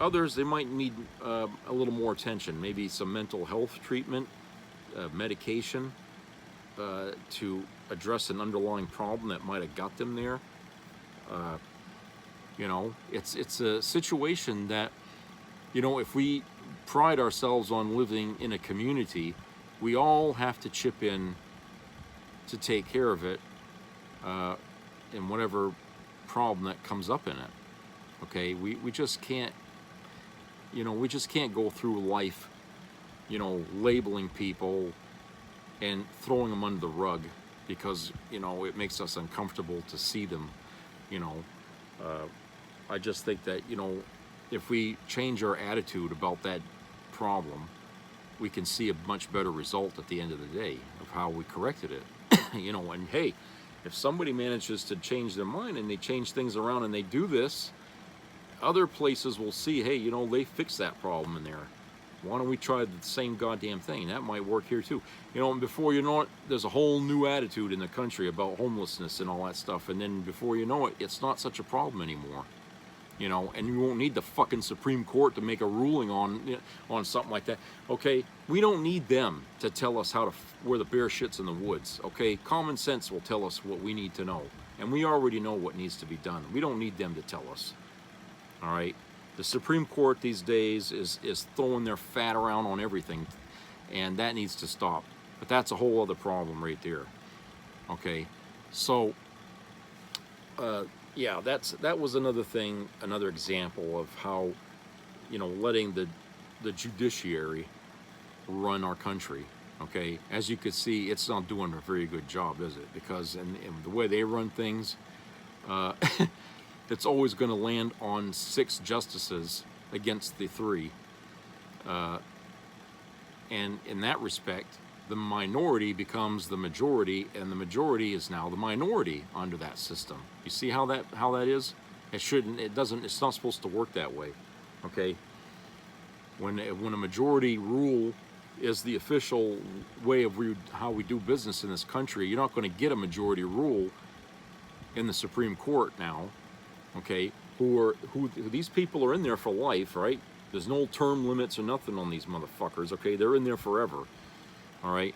S4: Others, they might need a little more attention, maybe some mental health treatment, medication to address an underlying problem that might have got them there. You know, it's a situation that, you know, if we pride ourselves on living in a community, we all have to chip in to take care of it in whatever problem that comes up in it. Okay, we just can't, you know, we just can't go through life, you know, labeling people and throwing them under the rug because, you know, it makes us uncomfortable to see them, you know. I just think that, you know, if we change our attitude about that problem, we can see a much better result at the end of the day of how we corrected it. You know, and hey, if somebody manages to change their mind and they change things around and they do this, other places will see, hey, you know, they fixed that problem in there. Why don't we try the same goddamn thing? That might work here too. You know, and before you know it, there's a whole new attitude in the country about homelessness and all that stuff. And then before you know it, it's not such a problem anymore. You know, and you won't need the fucking Supreme Court to make a ruling on something like that. Okay, we don't need them to tell us how to where the bear shits in the woods. Okay, common sense will tell us what we need to know, and we already know what needs to be done. We don't need them to tell us. All right, the Supreme Court these days is throwing their fat around on everything, and that needs to stop. But that's a whole other problem right there. Okay, so. Yeah, that was another thing, another example of how, you know, letting the judiciary run our country. Okay, as you can see, it's not doing a very good job, is it? Because in the way they run things, it's always going to land on 6 justices against the 3, and in that respect, the minority becomes the majority, and the majority is now the minority under that system. You see how that is? It's not supposed to work that way. Okay? When a majority rule is the official way of how we do business in this country, you're not going to get a majority rule in the Supreme Court now. Okay? Who these people are in there for life, right? There's no term limits or nothing on these motherfuckers. Okay? They're in there forever. All right,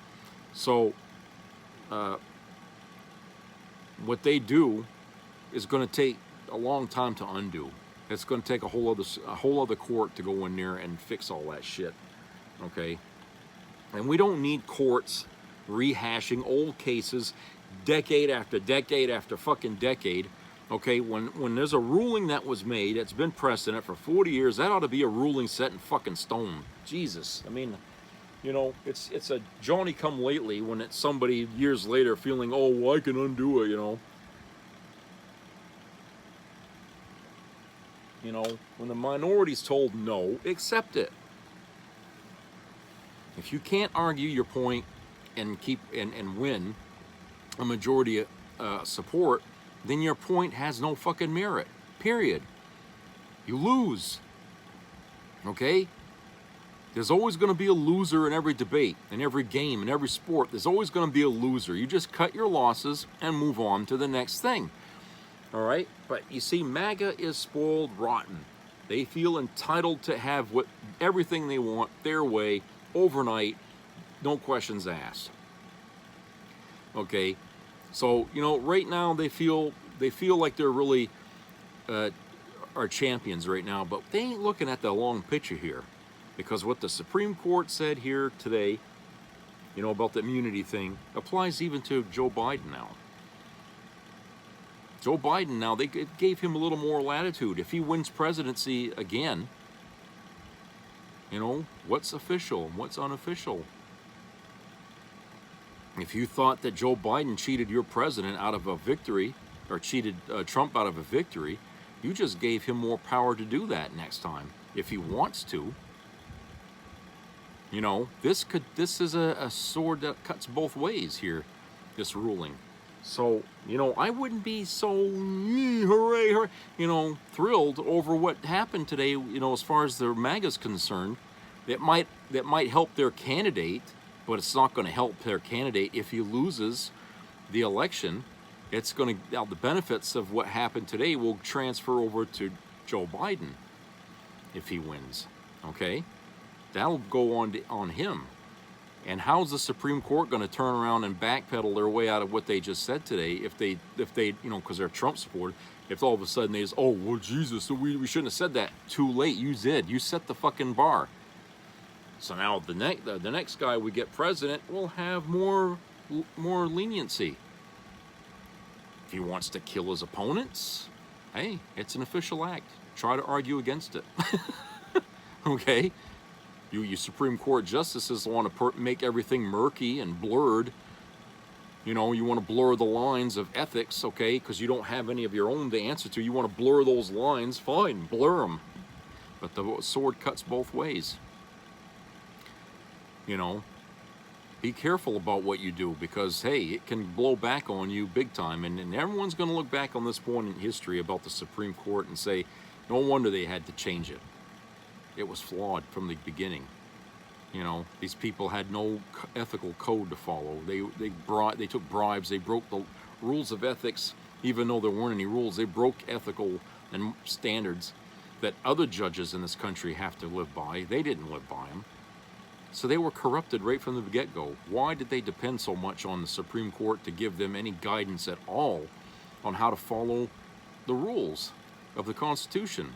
S4: so what they do is going to take a long time to undo. It's going to take a whole other court to go in there and fix all that shit. Okay? And we don't need courts rehashing old cases decade after decade after fucking decade. Okay, when there's a ruling that was made, that's been precedent for 40 years, that ought to be a ruling set in fucking stone. Jesus. I mean, you know, it's a Johnny come lately when it's somebody years later feeling, oh, well, I can undo it, you know. You know, when the minority's told no, accept it. If you can't argue your point and keep and win a majority support, then your point has no fucking merit. Period. You lose. Okay? There's always going to be a loser in every debate, in every game, in every sport. There's always going to be a loser. You just cut your losses and move on to the next thing. All right? But you see, MAGA is spoiled rotten. They feel entitled to have everything they want their way overnight, no questions asked. Okay? So, you know, right now they feel like they're really are champions right now, but they ain't looking at the long picture here. Because what the Supreme Court said here today, you know, about the immunity thing, applies even to Joe Biden now. Joe Biden now, they gave him a little more latitude. If he wins presidency again, you know, what's official and what's unofficial? If you thought that Joe Biden cheated your president out of a victory, or cheated Trump out of a victory, you just gave him more power to do that next time, if he wants to. You know, this is a sword that cuts both ways here, this ruling. So, you know, I wouldn't be so hooray, hooray, you know, thrilled over what happened today, you know, as far as the MAGA's concerned. That might help their candidate, but it's not going to help their candidate if he loses the election. It's going to, the benefits of what happened today will transfer over to Joe Biden if he wins. Okay? That'll go on him. And how's the Supreme Court going to turn around and backpedal their way out of what they just said today if they you know, because they're Trump supporters, if all of a sudden they just, oh, well, Jesus, so we shouldn't have said that. Too late. You did. You set the fucking bar. So now the next guy we get president will have more leniency. If he wants to kill his opponents, hey, it's an official act. Try to argue against it. Okay? You Supreme Court justices want to make everything murky and blurred. You know, you want to blur the lines of ethics, okay, because you don't have any of your own to answer to. You want to blur those lines, fine, blur them. But the sword cuts both ways. You know, be careful about what you do because, hey, it can blow back on you big time. And everyone's going to look back on this point in history about the Supreme Court and say, no wonder they had to change it. It was flawed from the beginning. You know, these people had no ethical code to follow. They took bribes. They broke the rules of ethics, even though there weren't any rules. They broke ethical and standards that other judges in this country have to live by. They didn't live by them. So they were corrupted right from the get-go. Why did they depend so much on the Supreme Court to give them any guidance at all on how to follow the rules of the Constitution?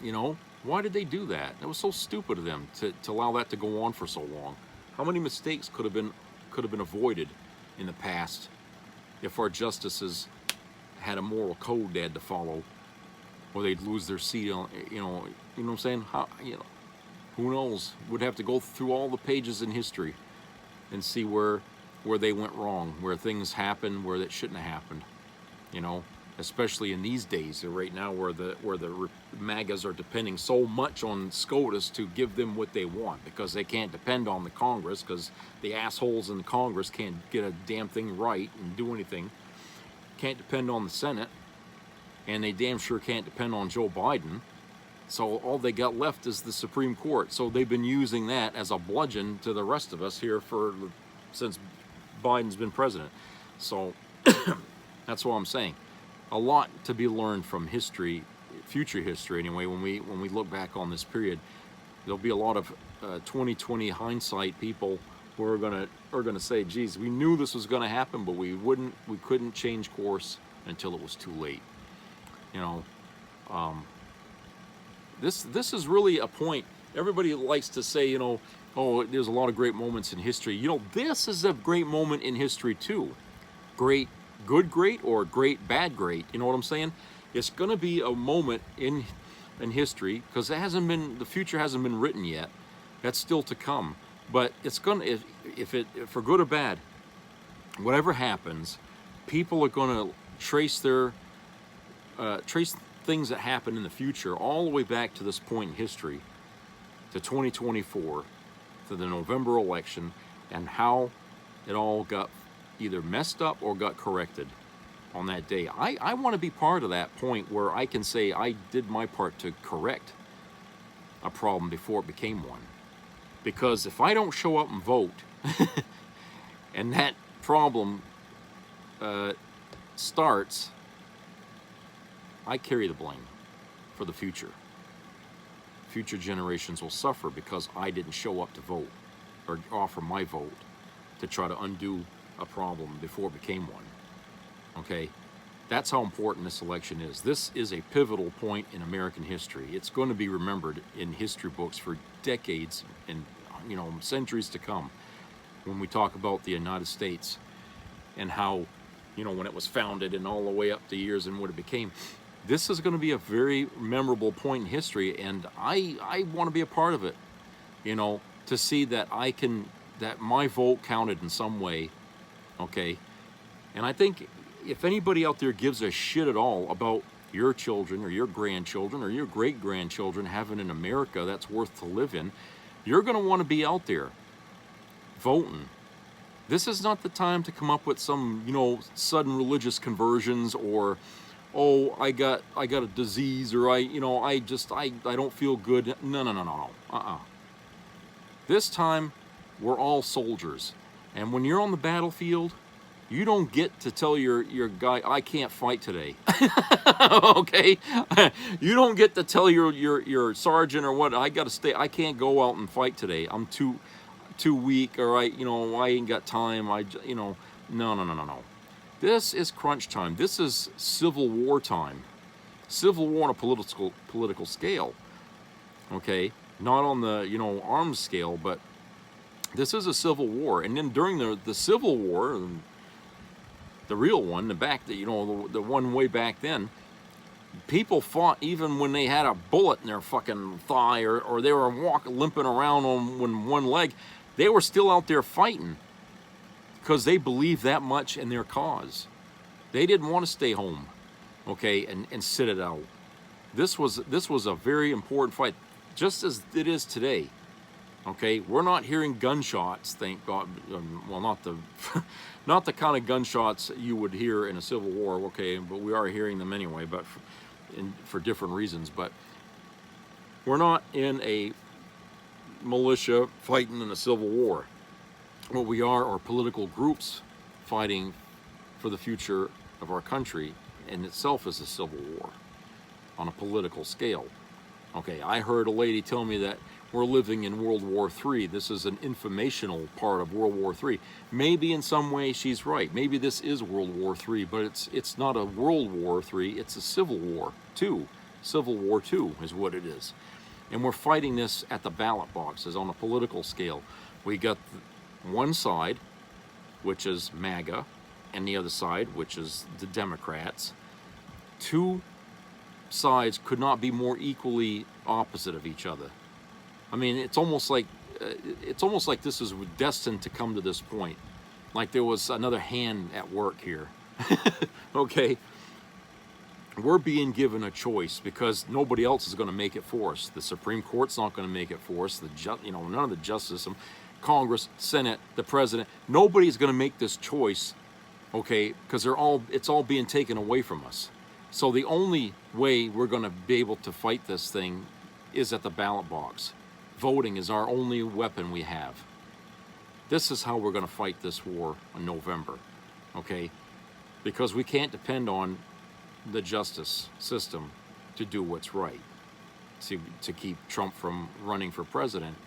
S4: You know, why did they do that? It was so stupid of them to allow that to go on for so long. How many mistakes could have been avoided in the past if our justices had a moral code they had to follow, or they'd lose their seat on, you know what I'm saying? How, you know, who knows? Would have to go through all the pages in history and see where they went wrong, where things happened where that shouldn't have happened. You know, especially in these days, right now, where the MAGAs are depending so much on SCOTUS to give them what they want, because they can't depend on the Congress, because the assholes in the Congress can't get a damn thing right and do anything. Can't depend on the Senate, and they damn sure can't depend on Joe Biden. So all they got left is the Supreme Court. So they've been using that as a bludgeon to the rest of us here since Biden's been president. So that's what I'm saying. A lot to be learned from history, future history anyway. When we look back on this period, there'll be a lot of 2020 hindsight people who are gonna say, "Geez, we knew this was gonna happen, but we couldn't change course until it was too late." You know. This is really a point. Everybody likes to say, you know, oh, there's a lot of great moments in history. You know, this is a great moment in history too. Great, good, great, or great, bad, great. You know what I'm saying? It's going to be a moment in history, because it hasn't been, the future hasn't been written yet. That's still to come. But it's going to, if for good or bad, whatever happens, people are going to trace their trace things that happen in the future all the way back to this point in history, to 2024, to the November election, and how it all got either messed up or got corrected on that day. I want to be part of that point where I can say I did my part to correct a problem before it became one. Because if I don't show up and vote, and that problem starts, I carry the blame for the future. Future generations will suffer because I didn't show up to vote or offer my vote to try to undo a problem before it became one. Okay? That's how important this election is. This is a pivotal point in American history. It's going to be remembered in history books for decades and, you know, centuries to come, when we talk about the United States and how, you know, when it was founded and all the way up the years and what it became. This is going to be a very memorable point in history, and I want to be a part of it, you know, to see that that my vote counted in some way, okay? And I think if anybody out there gives a shit at all about your children or your grandchildren or your great-grandchildren having an America that's worth to live in, you're going to want to be out there voting. This is not the time to come up with some, you know, sudden religious conversions, or, oh, I got a disease, or I don't feel good. No. This time, we're all soldiers. And when you're on the battlefield, you don't get to tell your guy, I can't fight today. Okay? You don't get to tell your sergeant or what, I got to stay, I can't go out and fight today. I'm too weak, or I ain't got time. No. This is crunch time. This is Civil War time. Civil War on a political scale. Okay? Not on the, you know, arms scale, but this is a civil war. And then during the Civil War, the real one, the one way back then, people fought even when they had a bullet in their fucking thigh, or they were limping around on one leg. They were still out there fighting because they believed that much in their cause. They didn't want to stay home, okay, and sit it out. This was a very important fight, just as it is today. Okay, we're not hearing gunshots, thank God. Well, not the kind of gunshots you would hear in a civil war. Okay, but we are hearing them anyway, but for different reasons. But we're not in a militia fighting in a civil war. What we are political groups fighting for the future of our country, and itself is a civil war on a political scale. Okay, I heard a lady tell me that we're living in World War III. This is an informational part of World War III. Maybe in some way she's right. Maybe this is World War III, but it's not a World War III. It's a Civil War II. Civil War II is what it is. And we're fighting this at the ballot boxes on a political scale. We got one side, which is MAGA, and the other side, which is the Democrats. Two sides could not be more equally opposite of each other. I mean, it's almost like this is destined to come to this point. Like there was another hand at work here. Okay? We're being given a choice because nobody else is going to make it for us. The Supreme Court's not going to make it for us. None of the justice system, Congress, Senate, the president, nobody's going to make this choice, okay? Because it's all being taken away from us. So the only way we're going to be able to fight this thing is at the ballot box. Voting is our only weapon we have. This is how we're going to fight this war in November, okay? Because we can't depend on the justice system to do what's right, to keep Trump from running for president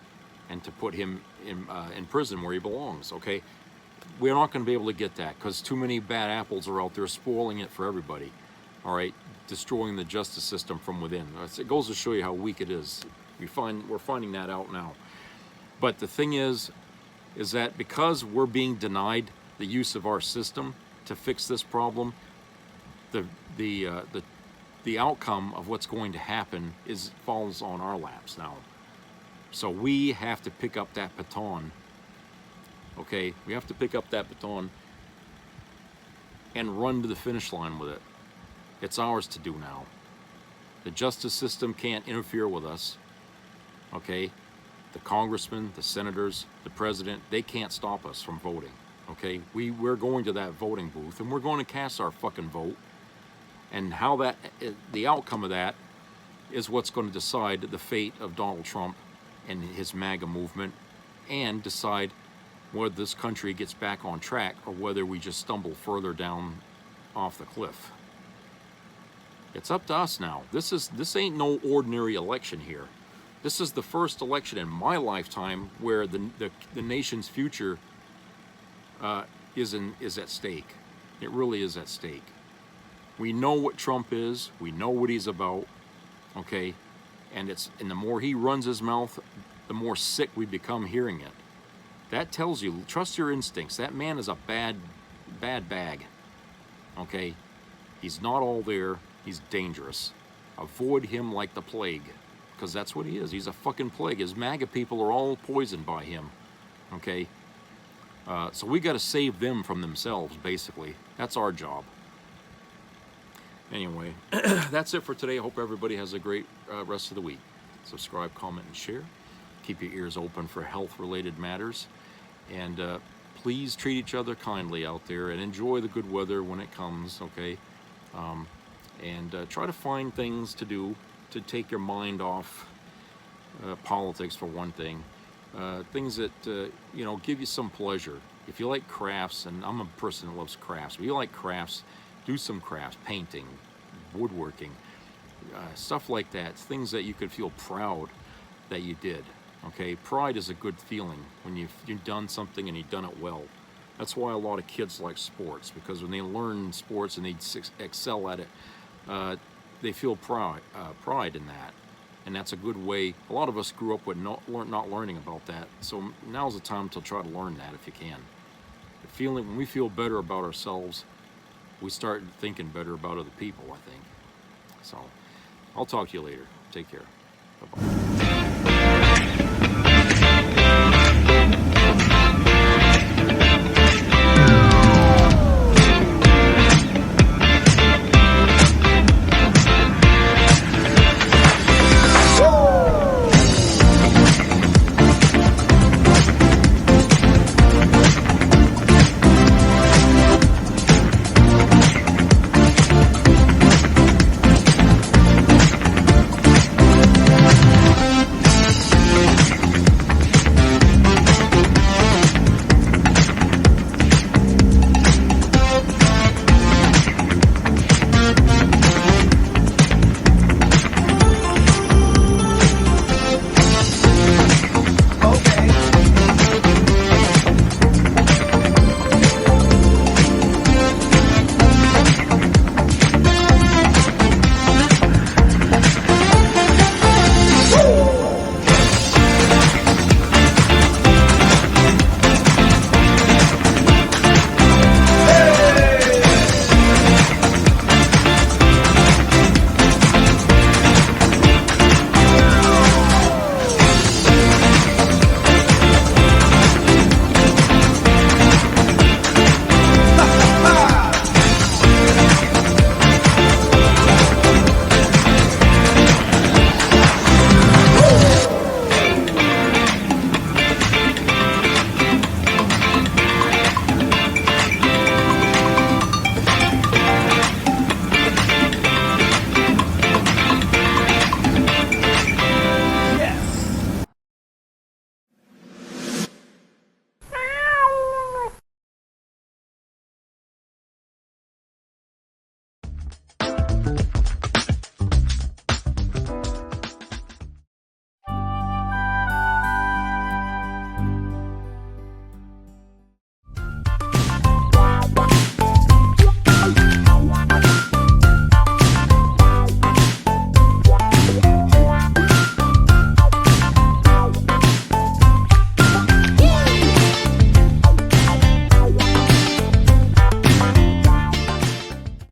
S4: and to put him in prison where he belongs, okay? We're not going to be able to get that because too many bad apples are out there spoiling it for everybody, all right? destroying the justice system from within. It goes to show you how weak it is. We're finding that out now. But the thing is that because we're being denied the use of our system to fix this problem, the outcome of what's going to happen falls on our laps now. So we have to pick up that baton. Okay, we have to pick up that baton and run to the finish line with it. It's ours to do now. The justice system can't interfere with us. Okay, the congressmen, the senators, the president, they can't stop us from voting. Okay, we're going to that voting booth and we're going to cast our fucking vote. And how the outcome of that is what's going to decide the fate of Donald Trump and his MAGA movement, and decide whether this country gets back on track or whether we just stumble further down off the cliff. It's up to us now. This ain't no ordinary election here. This is the first election in my lifetime where the nation's future is at stake. It really is at stake. We know what Trump is. We know what he's about. Okay, and the more he runs his mouth, the more sick we become hearing it. That tells you, trust your instincts. That man is a bad bag. Okay, he's not all there. He's dangerous. Avoid him like the plague, because that's what he is. He's a fucking plague. His MAGA people are all poisoned by him. Okay, so we got to save them from themselves. Basically, that's our job. Anyway, that's it for today. I hope everybody has a great rest of the week. Subscribe, comment, and share. Keep your ears open for health-related matters. And please treat each other kindly out there and enjoy the good weather when it comes, okay? And try to find things to do to take your mind off politics, for one thing. Things that, give you some pleasure. If you like crafts, and I'm a person that loves crafts, but you like crafts, do some crafts, painting, woodworking, stuff like that. Things that you could feel proud that you did. Okay, pride is a good feeling when you've done something and you've done it well. That's why a lot of kids like sports, because when they learn sports and they excel at it, they feel pride in that. And that's a good way. A lot of us grew up with not learning about that. So now's the time to try to learn that if you can. When we feel better about ourselves, we start thinking better about other people, I think. So I'll talk to you later. Take care. Bye-bye.